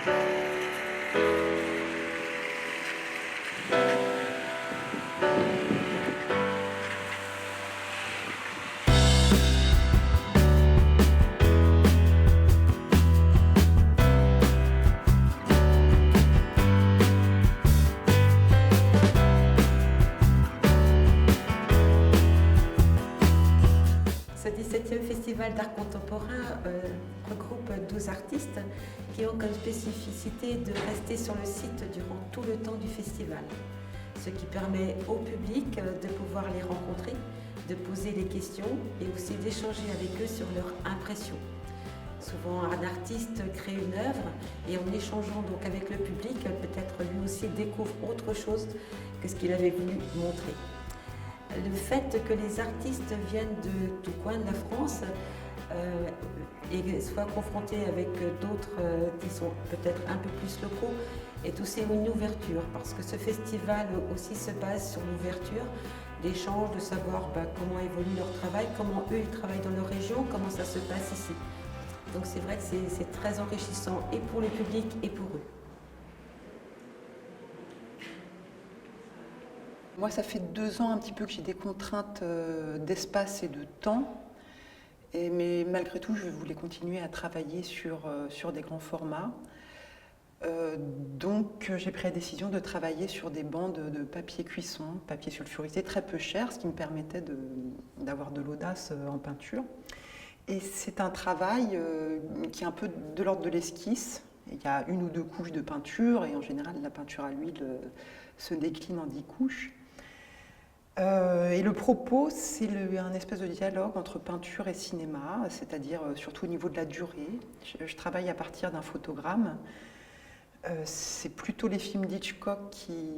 Ce 17e festival d'art contemporain regroupe 12 artistes qui ont comme spécificité de rester sur le site durant tout le temps du festival, ce qui permet au public de pouvoir les rencontrer, de poser des questions et aussi d'échanger avec eux sur leurs impressions. Souvent, un artiste crée une œuvre et en échangeant donc avec le public, peut-être lui aussi découvre autre chose que ce qu'il avait voulu montrer. Le fait que les artistes viennent de tout coin de la France et soient confrontés avec d'autres qui sont peut-être un peu plus locaux est aussi une ouverture, parce que ce festival aussi se base sur l'ouverture, l'échange, de savoir comment évolue leur travail, comment eux ils travaillent dans leur région, comment ça se passe ici. Donc c'est vrai que c'est très enrichissant et pour le public et pour eux. Moi, ça fait 2 ans un petit peu que j'ai des contraintes d'espace et de temps. Mais malgré tout, je voulais continuer à travailler sur des grands formats. Donc, j'ai pris la décision de travailler sur des bandes de papier cuisson, papier sulfurisé, très peu cher, ce qui me permettait d'avoir de l'audace en peinture. Et c'est un travail qui est un peu de l'ordre de l'esquisse. Il y a 1 ou 2 couches de peinture, et en général, la peinture à l'huile se décline en 10 couches. Et le propos, c'est un espèce de dialogue entre peinture et cinéma, c'est-à-dire surtout au niveau de la durée. Je travaille à partir d'un photogramme. C'est plutôt les films d'Hitchcock qui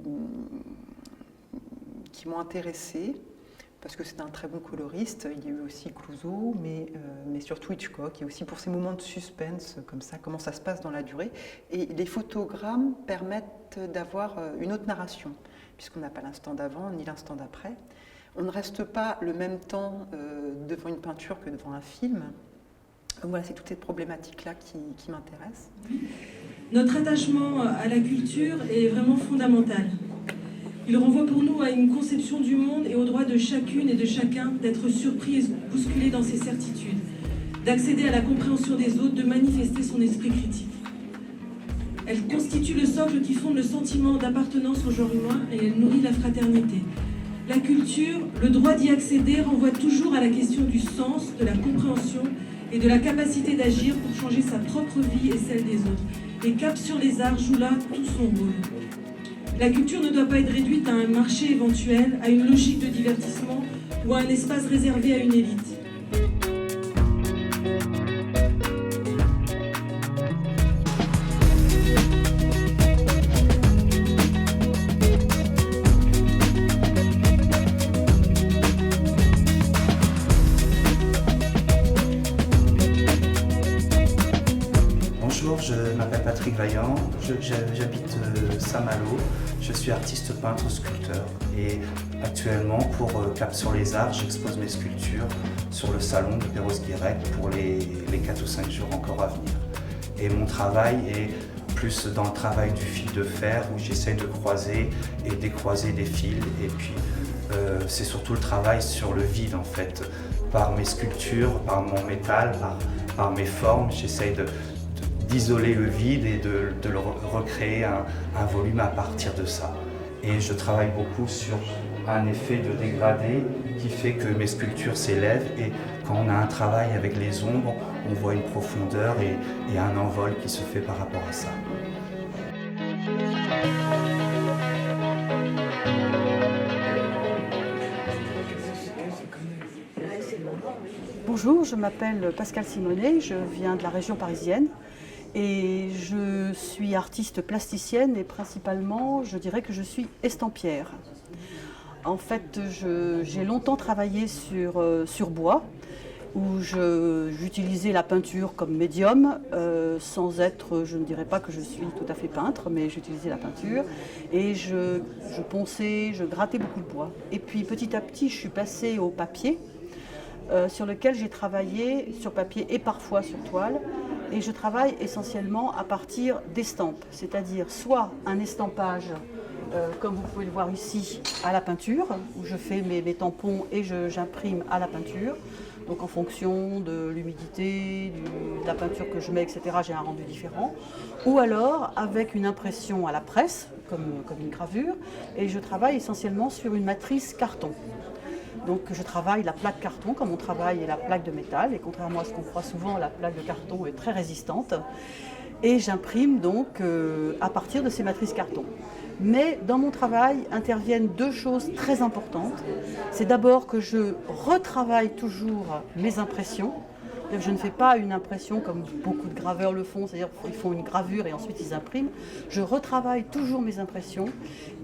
m'ont intéressée, parce que c'est un très bon coloriste. Il y a eu aussi Clouzot, mais surtout Hitchcock, et aussi pour ces moments de suspense, comme ça, comment ça se passe dans la durée. Et les photogrammes permettent d'avoir une autre narration, puisqu'on n'a pas l'instant d'avant ni l'instant d'après. On ne reste pas le même temps devant une peinture que devant un film. Donc voilà, c'est toutes ces problématiques-là qui m'intéressent. Notre attachement à la culture est vraiment fondamental. Il renvoie pour nous à une conception du monde et au droit de chacune et de chacun d'être surpris et bousculé dans ses certitudes, d'accéder à la compréhension des autres, de manifester son esprit critique. Elle constitue le socle qui fonde le sentiment d'appartenance au genre humain et elle nourrit la fraternité. La culture, le droit d'y accéder, renvoie toujours à la question du sens, de la compréhension et de la capacité d'agir pour changer sa propre vie et celle des autres. Et Cap sur les arts joue là tout son rôle. La culture ne doit pas être réduite à un marché éventuel, à une logique de divertissement ou à un espace réservé à une élite. Bonjour, je m'appelle Patrick Vaillant, j'habite Saint-Malo, je suis artiste peintre sculpteur et actuellement pour Cap sur les Arts, j'expose mes sculptures sur le salon de Perros-Guirec pour les 4 ou 5 jours encore à venir. Et mon travail est plus dans le travail du fil de fer où j'essaie de croiser et décroiser des fils et puis c'est surtout le travail sur le vide en fait. Par mes sculptures, par mon métal, par mes formes, j'essaie d'isoler le vide et de le recréer un volume à partir de ça. Et je travaille beaucoup sur un effet de dégradé qui fait que mes sculptures s'élèvent et quand on a un travail avec les ombres, on voit une profondeur et un envol qui se fait par rapport à ça. Bonjour, je m'appelle Pascal Simonet, je viens de la région parisienne et je suis artiste plasticienne et principalement je dirais que je suis estampillère. En fait, j'ai longtemps travaillé sur bois où j'utilisais la peinture comme médium sans être, je ne dirais pas que je suis tout à fait peintre, mais j'utilisais la peinture et je ponçais, je grattais beaucoup de bois. Et puis petit à petit, je suis passée au papier sur lequel j'ai travaillé sur papier et parfois sur toile Et je travaille essentiellement à partir d'estampes, c'est-à-dire soit un estampage, comme vous pouvez le voir ici, à la peinture, où je fais mes tampons et j'imprime à la peinture. Donc en fonction de l'humidité, de la peinture que je mets, etc., j'ai un rendu différent. Ou alors avec une impression à la presse, comme une gravure, et je travaille essentiellement sur une matrice carton. Donc je travaille la plaque carton comme on travaille la plaque de métal, et contrairement à ce qu'on croit souvent, la plaque de carton est très résistante. Et j'imprime donc à partir de ces matrices carton. Mais dans mon travail interviennent deux choses très importantes. C'est d'abord que je retravaille toujours mes impressions. Je ne fais pas une impression comme beaucoup de graveurs le font, c'est-à-dire qu'ils font une gravure et ensuite ils impriment. Je retravaille toujours mes impressions,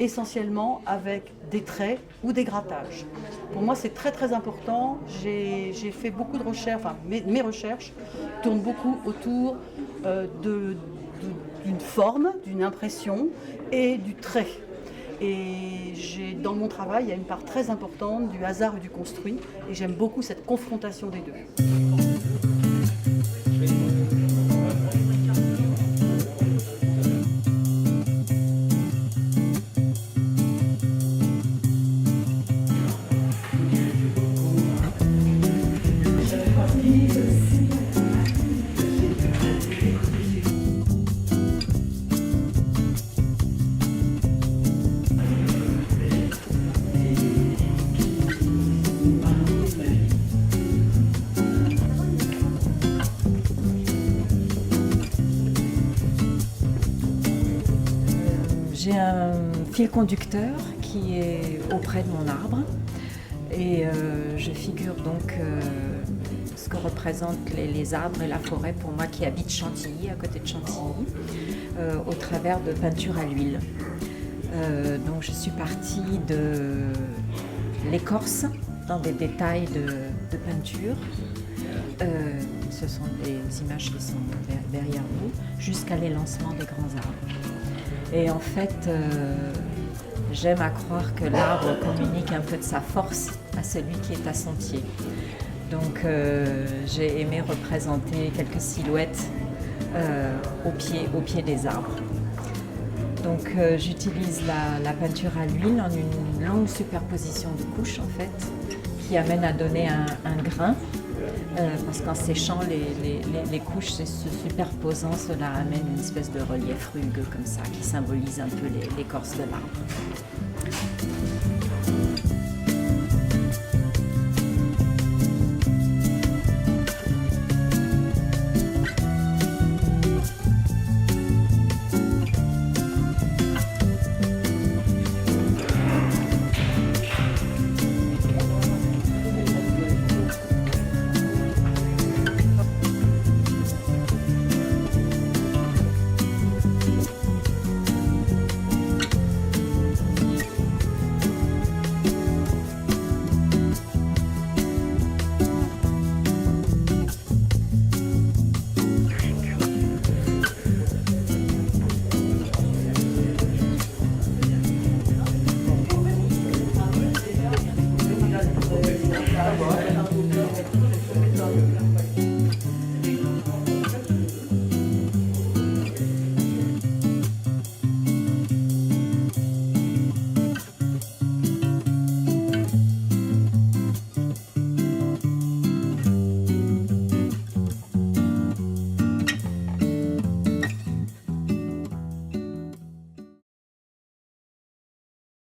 essentiellement avec des traits ou des grattages. Pour moi, c'est très très important. J'ai fait beaucoup de recherches, enfin mes recherches tournent beaucoup autour d'une forme, d'une impression et du trait. Et dans mon travail, il y a une part très importante du hasard et du construit, et j'aime beaucoup cette confrontation des deux. J'ai un fil conducteur qui est auprès de mon arbre et je figure donc ce que représentent les arbres et la forêt pour moi qui habite Chantilly, à côté de Chantilly, au travers de peintures à l'huile. Donc je suis partie de l'écorce dans des détails de peinture. Ce sont des images qui sont derrière vous, jusqu'à l'élancement des grands arbres. Et en fait, j'aime à croire que l'arbre communique un peu de sa force à celui qui est à son pied. Donc j'ai aimé représenter quelques silhouettes au pied des arbres. Donc j'utilise la peinture à l'huile en une longue superposition de couches en fait, qui amène à donner un grain. Parce qu'en séchant, les couches se superposant, cela amène une espèce de relief rugueux comme ça, qui symbolise un peu l'écorce de l'arbre.